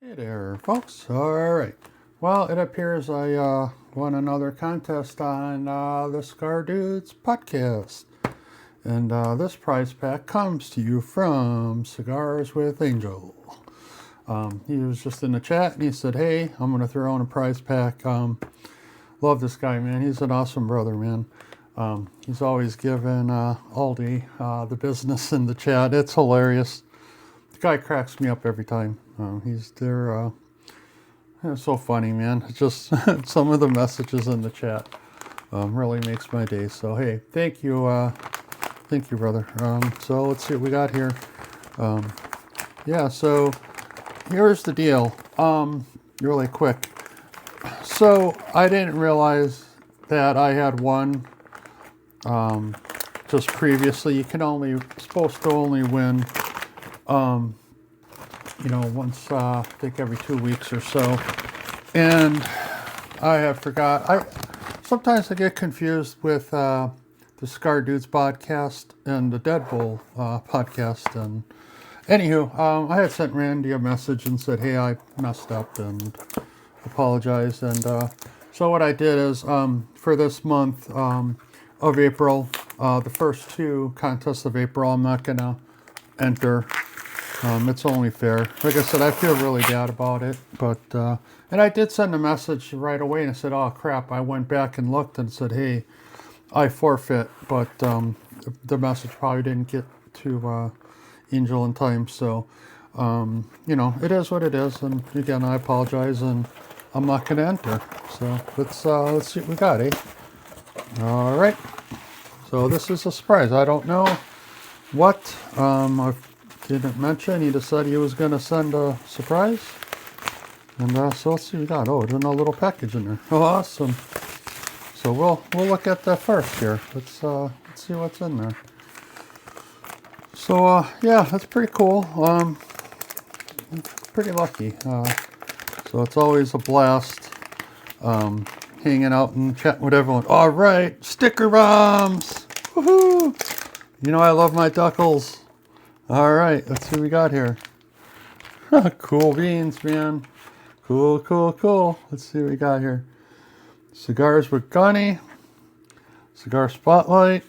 Hey there, folks. All right. Well, it appears I won another contest on the Cigar Dudes podcast. And this prize pack comes to you from Cigars with Angel. He was just in the chat and he said, hey, I'm going to throw in a prize pack. Love this guy, man. He's an awesome brother, man. He's always giving Aldi the business in the chat. It's hilarious. The guy cracks me up every time. They're so funny, man. It's just some of the messages in the chat really makes my day. So hey, thank you, brother. So let's see what we got here. Yeah, so here's the deal. Really quick. So I didn't realize that I had one just previously. You can supposed to only win once, I think every 2 weeks or so. And I have forgot. Sometimes I get confused with the Cigar Dudes podcast and the Dead Bull podcast. And anywho, I had sent Randy a message and said, hey, I messed up and apologized. And so what I did is for this month of April, the first two contests of April, I'm not going to enter. It's only fair. Like I said, I feel really bad about it, but and I did send a message right away and I said, "Oh crap!" I went back and looked and said, "Hey, I forfeit," but the message probably didn't get to Angel in time. So, it is what it is. And again, I apologize, and I'm not going to enter. So let's see what we got, eh? All right. So this is a surprise. I don't know what. I didn't mention. He decided he was going to send a surprise. And so let's see what we got. Oh, there's a little package in there. Oh, awesome. So we'll look at that first here. Let's see what's in there. So yeah, that's pretty cool. Pretty lucky. So it's always a blast hanging out and chatting with everyone. All right, sticker bombs. Woohoo! I love my duckles. All right, let's see what we got here. Cool beans, man. Cool. Let's see what we got here. Cigars with Gunny. Cigar Spotlight.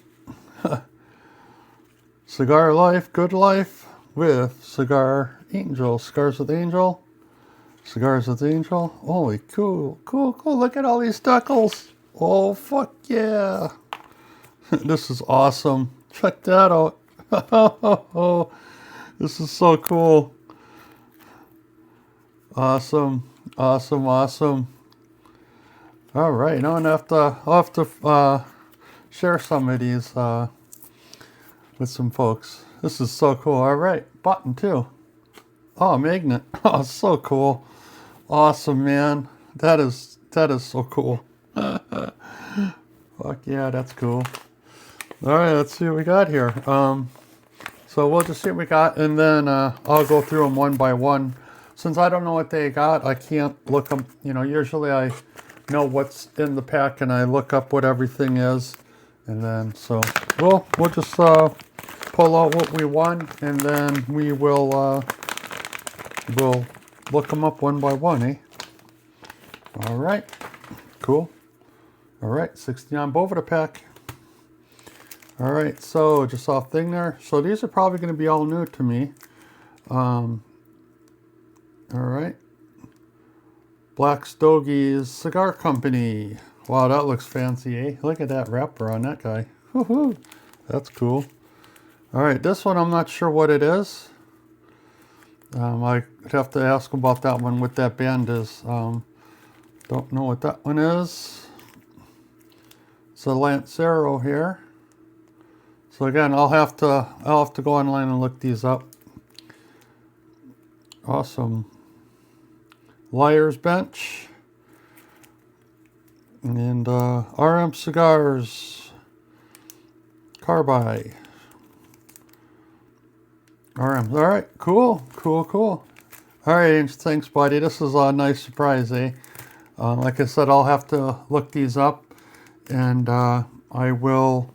Cigar Life, Good Life with Cigar Angel. Cigars with Angel. Cigars with Angel. Holy cool. Look at all these duckles. Oh, fuck yeah. This is awesome. Check that out. This is so cool. Awesome. All right, now I'll have to share some of these with some folks. This is so cool. All right, button too. Oh, magnet. Oh, so cool. Awesome, man. That is so cool. Fuck yeah, that's cool. All right, let's see what we got here. So we'll just see what we got, and then I'll go through them one by one. Since I don't know what they got, I can't look them. Usually I know what's in the pack, and I look up what everything is, and then so we'll just pull out what we won, and then we'll look them up one by one, eh? All right, cool. All right, 69 Bovida pack. All right, so just off thing there. So these are probably going to be all new to me. All right. Black Stogie's Cigar Company. Wow, that looks fancy, eh? Look at that wrapper on that guy. Woohoo! That's cool. All right, this one I'm not sure what it is. I'd have to ask about that one, what that band is. Don't know what that one is. It's a Lancero here. So again, I'll have to go online and look these up. Awesome. Liar's Bench. And RM Cigars. Carbide. RM. All right, cool. All right, thanks, buddy. This is a nice surprise, eh? Like I said, I'll have to look these up, and I will...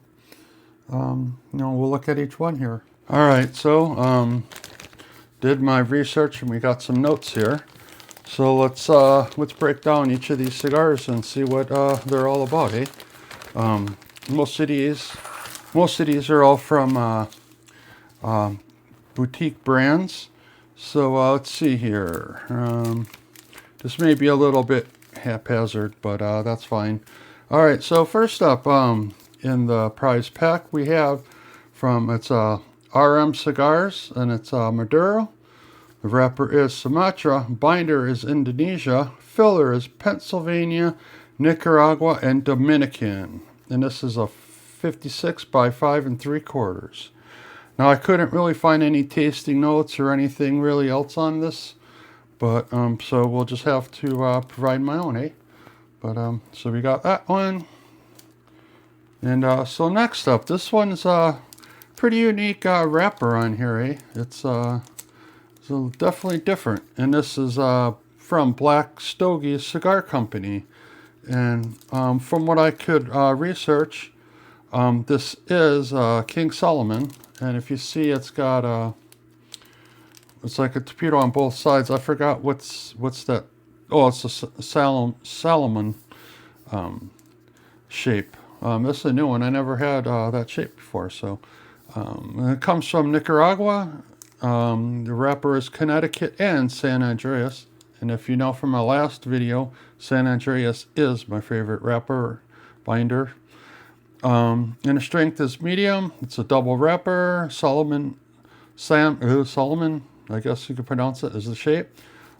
we'll look at each one here. All right, so did my research and we got some notes here. let's break down each of these cigars and see what they're all about, eh? Most of these are all from boutique brands. So let's see here. This may be a little bit haphazard, but that's fine. All right, so first up in the prize pack, we have it's RM Cigars, and it's Maduro. The wrapper is Sumatra, binder is Indonesia, filler is Pennsylvania, Nicaragua, and Dominican. And this is a 56 by 5 3/4. Now, I couldn't really find any tasting notes or anything really else on this, but so we'll just have to provide my own, eh? But so we got that one. And so next up, this one's a pretty unique wrapper on here, eh? It's so definitely different. And this is from Black Stogie Cigar Company. And from what I could research, this is King Solomon. And if you see, it's got it's like a torpedo on both sides. I forgot what's that. Oh, it's a Solomon shape. This is a new one. I never had that shape before. So it comes from Nicaragua. The wrapper is Connecticut and San Andreas. And if you know from my last video, San Andreas is my favorite wrapper binder. And the strength is medium. It's a double wrapper. Solomon, I guess you could pronounce it, is the shape.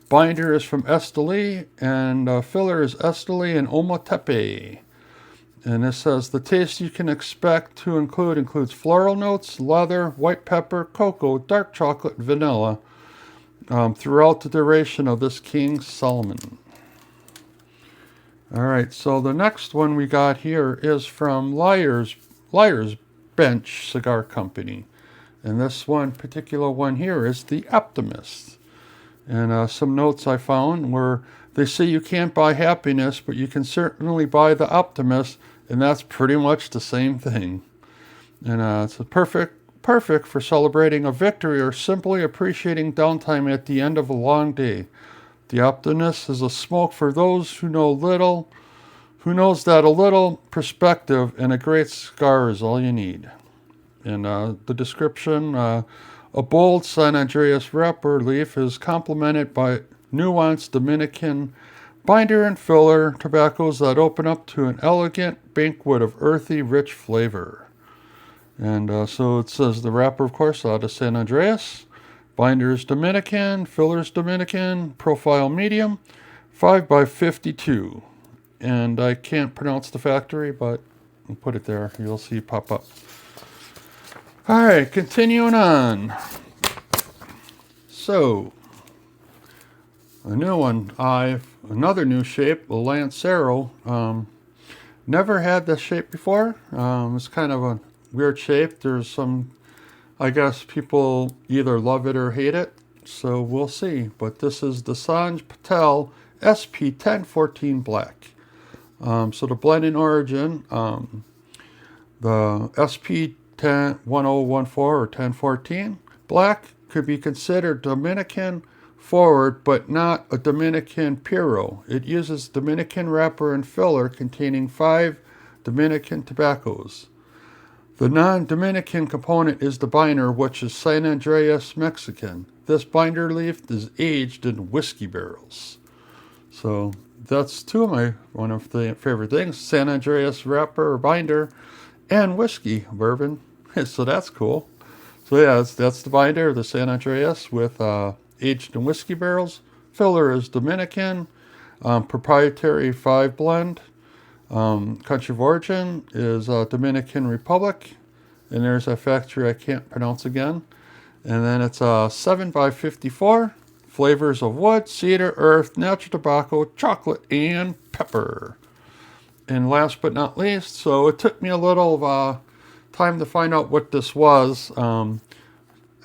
Binder is from Esteli, and filler is Esteli and Omotepe. And it says the taste you can expect to includes floral notes, leather, white pepper, cocoa, dark chocolate, vanilla throughout the duration of this King Solomon. All right, so the next one we got here is from Liar's Bench Cigar Company. And this one particular one here is the Optimist. And some notes I found were, they say you can't buy happiness, but you can certainly buy the Optimist, and that's pretty much the same thing. And it's a perfect for celebrating a victory or simply appreciating downtime at the end of a long day. The Optimist is a smoke for those who knows that a little perspective and a great cigar is all you need. And the description, a bold San Andreas wrapper leaf is complemented by nuanced Dominican binder and filler tobaccos that open up to an elegant banquet of earthy, rich flavor. And so it says the wrapper, of course, out of San Andreas. Binder is Dominican, filler is Dominican, profile medium, 5 by 52. And I can't pronounce the factory, but I'll put it there. You'll see it pop up. All right, continuing on. So, a new one. Another new shape, a Lancero. Never had this shape before. It's kind of a weird shape. There's some, I guess people either love it or hate it. So we'll see. But this is the Sanj Patel SP 1014 Black. So the blend in origin, the SP 1014 or 1014 Black could be considered Dominican forward, but not a Dominican Puro. It uses Dominican wrapper and filler containing 5 Dominican tobaccos. The non-Dominican component is the binder, which is San Andreas Mexican. This binder leaf is aged in whiskey barrels. So that's one of the favorite things: San Andreas wrapper or binder, and whiskey bourbon. So that's cool. So yeah, that's the binder, the San Andreas with aged in whiskey barrels. Filler is Dominican, proprietary 5 blend. Country of origin is Dominican Republic, and there's a factory I can't pronounce again. And then it's 7 by 54. Flavors of wood, cedar, earth, natural tobacco, chocolate, and pepper. And last but not least, so it took me a little time to find out what this was.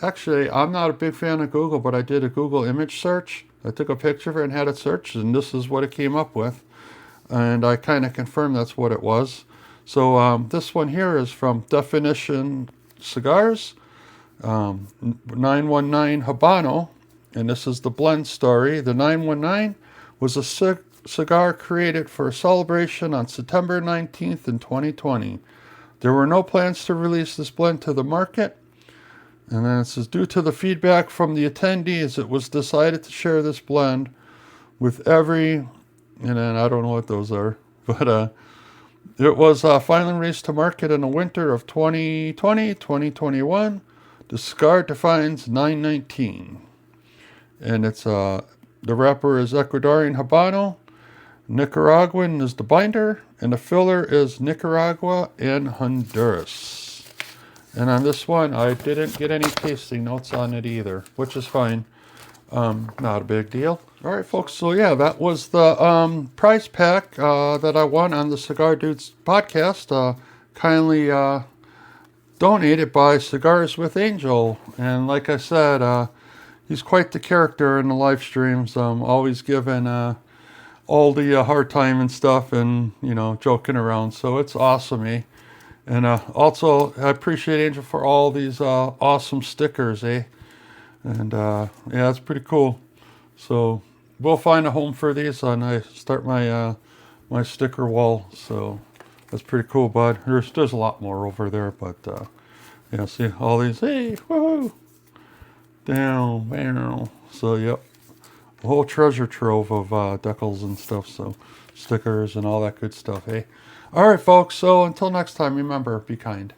Actually, I'm not a big fan of Google, but I did a Google image search. I took a picture of it and had it searched, and this is what it came up with. And I kind of confirmed that's what it was. So this one here is from Definition Cigars, 919 Habano. And this is the blend story. The 919 was a cigar created for a celebration on September 19th in 2020. There were no plans to release this blend to the market. And then it says, due to the feedback from the attendees, it was decided to share this blend with every, and then I don't know what those are, but it was finally released to market in the winter of 2020-2021. The Cigar defines 919. And it's the wrapper is Ecuadorian Habano. Nicaraguan is the binder, and the filler is Nicaragua and Honduras. And on this one, I didn't get any tasting notes on it either, which is fine. Not a big deal. All right, folks. So yeah, that was the prize pack that I won on the Cigar Dudes podcast. Kindly donated by Cigars with Angel. And like I said, he's quite the character in the live streams. Always giving all the hard time and stuff, and joking around. So it's awesome, eh? And also, I appreciate Angel for all these awesome stickers, eh? And yeah, it's pretty cool. So we'll find a home for these, and I start my my sticker wall. So that's pretty cool, bud. There's a lot more over there, but yeah, see all these. Hey, woohoo! Down. So yep. A whole treasure trove of decals and stuff, so stickers and all that good stuff, eh? All right, folks, so until next time, remember, be kind.